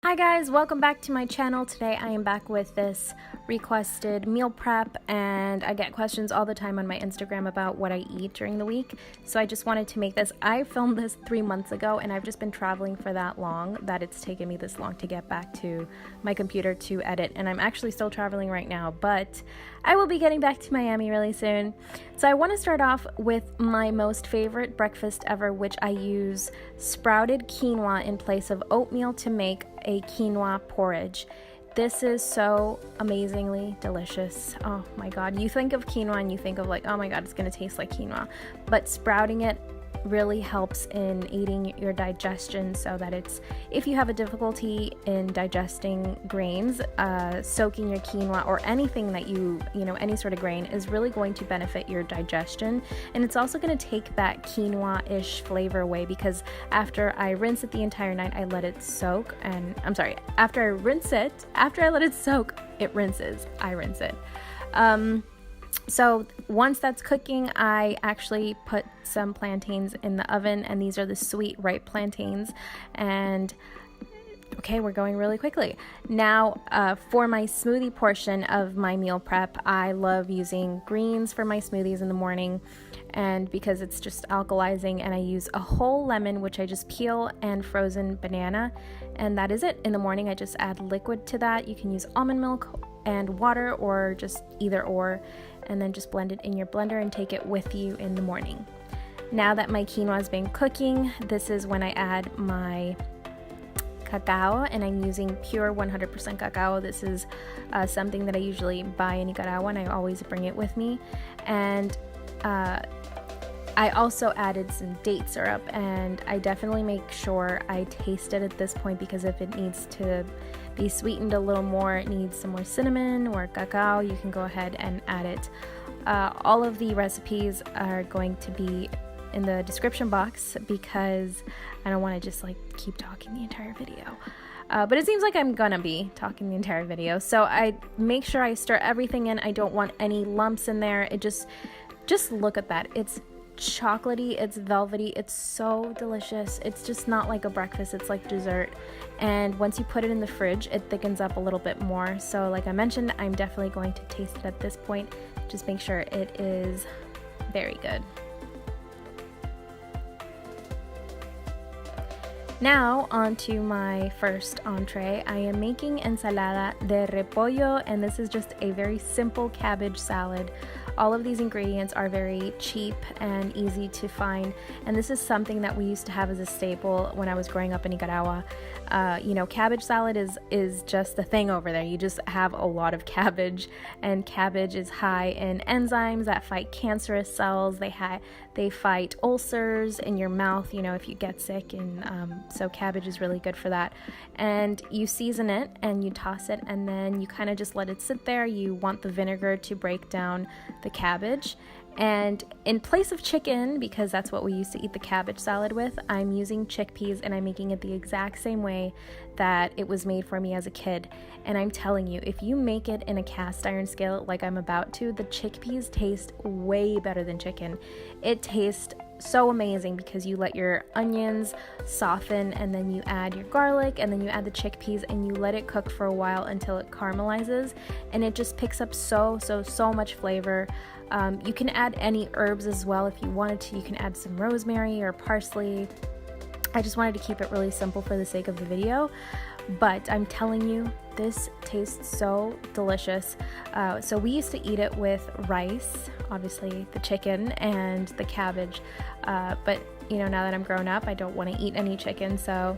Hi guys, welcome back to my channel. Today I am back with this requested meal prep, and I get questions all the time on my Instagram about what I eat during the week, so I just wanted to make this. I filmed this 3 months ago and I've just been traveling for that long that it's taken me this long to get back to my computer to edit, and I'm actually still traveling right now, but I will be getting back to Miami really soon. So I want to start off with my most favorite breakfast ever, which I use sprouted quinoa in place of oatmeal to make a quinoa porridge. This is so amazingly delicious. Oh my god, you think of quinoa and you think of like, oh my god, it's gonna taste like quinoa, but sprouting it really helps in aiding your digestion, so that it's, if you have a difficulty in digesting grains, soaking your quinoa or anything that you know, any sort of grain is really going to benefit your digestion. And it's also going to take that quinoa-ish flavor away, because after I rinse it the entire night, I let it soak, and after I let it soak, it rinses. I rinse it. So once that's cooking, I actually put some plantains in the oven, and these are the sweet ripe plantains. And okay, we're going really quickly. Now, for my smoothie portion of my meal prep, I love using greens for my smoothies in the morning, and because it's just alkalizing, and I use a whole lemon, which I just peel, and frozen banana, and that is it. In the morning, I just add liquid to that. You can use almond milk and water, or just either or, and then just blend it in your blender and take it with you in the morning. Now that my quinoa has been cooking, this is when I add my cacao, and I'm using pure 100% cacao. This is something that I usually buy in Nicaragua, and I always bring it with me. And I also added some date syrup, and I definitely make sure I taste it at this point, because if it needs to be sweetened a little more, it needs some more cinnamon or cacao, you can go ahead and add it. All of the recipes are going to be in the description box, because I don't want to just like keep talking the entire video. But it seems like I'm gonna be talking the entire video, so I make sure I stir everything in. I don't want any lumps in there. It just look at that. It's chocolatey, it's velvety, it's so delicious. It's just not like a breakfast, it's like dessert. And once you put it in the fridge, it thickens up a little bit more. So like I mentioned, I'm definitely going to taste it at this point. Just make sure it is very good. Now on to my first entree. I am making ensalada de repollo, and this is just a very simple cabbage salad. All of these ingredients are very cheap and easy to find, and this is something that we used to have as a staple when I was growing up in Nicaragua. You know, cabbage salad is just a thing over there. You just have a lot of cabbage, and cabbage is high in enzymes that fight cancerous cells. They fight ulcers in your mouth, you know, if you get sick, and so cabbage is really good for that. And you season it and you toss it, and then you kind of just let it sit there. You want the vinegar to break down the cabbage. And in place of chicken, because that's what we used to eat the cabbage salad with, I'm using chickpeas, and I'm making it the exact same way that it was made for me as a kid. And I'm telling you, if you make it in a cast iron skillet like I'm about to, the chickpeas taste way better than chicken. It tastes so amazing, because you let your onions soften, and then you add your garlic, and then you add the chickpeas, and you let it cook for a while until it caramelizes, and it just picks up so much flavor. You can add any herbs as well if you wanted to. You can add some rosemary or parsley. I just wanted to keep it really simple for the sake of the video, but I'm telling you, this tastes so delicious. So we used to eat it with rice, obviously the chicken and the cabbage, but you know, now that I'm grown up, I don't want to eat any chicken, so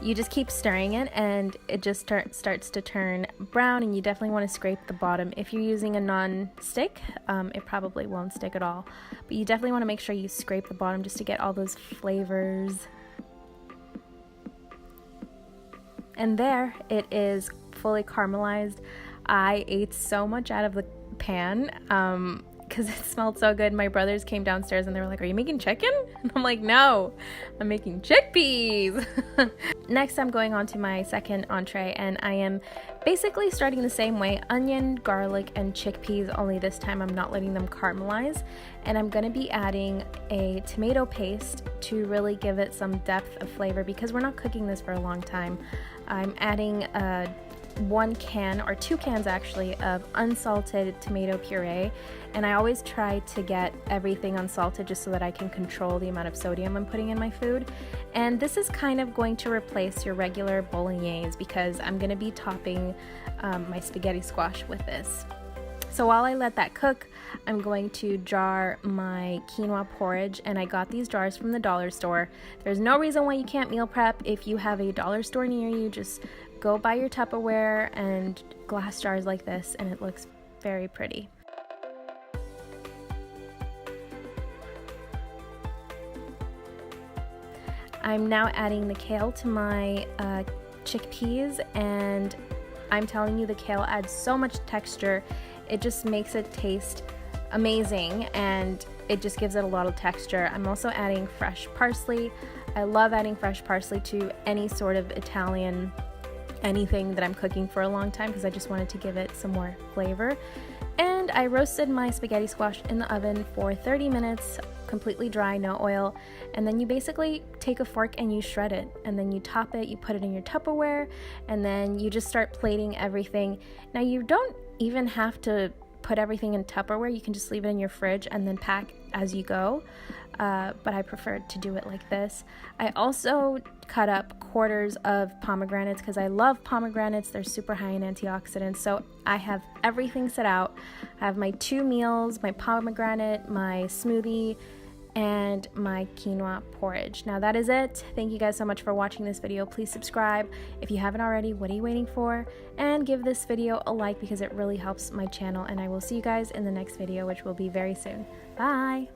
you just keep stirring it, and it just starts to turn brown, and you definitely want to scrape the bottom. If you're using a non-stick, it probably won't stick at all, but you definitely want to make sure you scrape the bottom just to get all those flavors. And there it is, fully caramelized. I ate so much out of the pan, because it smelled so good. My brothers came downstairs and they were like, "Are you making chicken?" And I'm like, "No, I'm making chickpeas." Next, I'm going on to my second entree, and I am basically starting the same way: onion, garlic, and chickpeas, only this time I'm not letting them caramelize. And I'm going to be adding a tomato paste to really give it some depth of flavor, because we're not cooking this for a long time. I'm adding 1 can, or 2 cans actually, of unsalted tomato puree, and I always try to get everything unsalted just so that I can control the amount of sodium I'm putting in my food. And this is kind of going to replace your regular bolognese, because I'm going to be topping my spaghetti squash with this. So while I let that cook, I'm going to jar my quinoa porridge, and I got these jars from the dollar store. There's no reason why you can't meal prep. If you have a dollar store near you, just go buy your Tupperware and glass jars like this, and it looks very pretty. I'm now adding the kale to my chickpeas, and I'm telling you, the kale adds so much texture. It just makes it taste amazing, and it just gives it a lot of texture. I'm also adding fresh parsley. I love adding fresh parsley to any sort of Italian anything that I'm cooking for a long time, because I just wanted to give it some more flavor. And I roasted my spaghetti squash in the oven for 30 minutes, completely dry, no oil. And then you basically take a fork and you shred it, and then you top it, you put it in your Tupperware, and then you just start plating everything. Now, you don't even have to put everything in Tupperware. You can just leave it in your fridge and then pack as you go. But I preferred to do it like this. I also cut up quarters of pomegranates, because I love pomegranates. They're super high in antioxidants. So I have everything set out. I have my 2 meals, my pomegranate, my smoothie, and my quinoa porridge. Now that is it. Thank you guys so much for watching this video. Please subscribe if you haven't already. What are you waiting for? And give this video a like, because it really helps my channel. And I will see you guys in the next video, which will be very soon. Bye!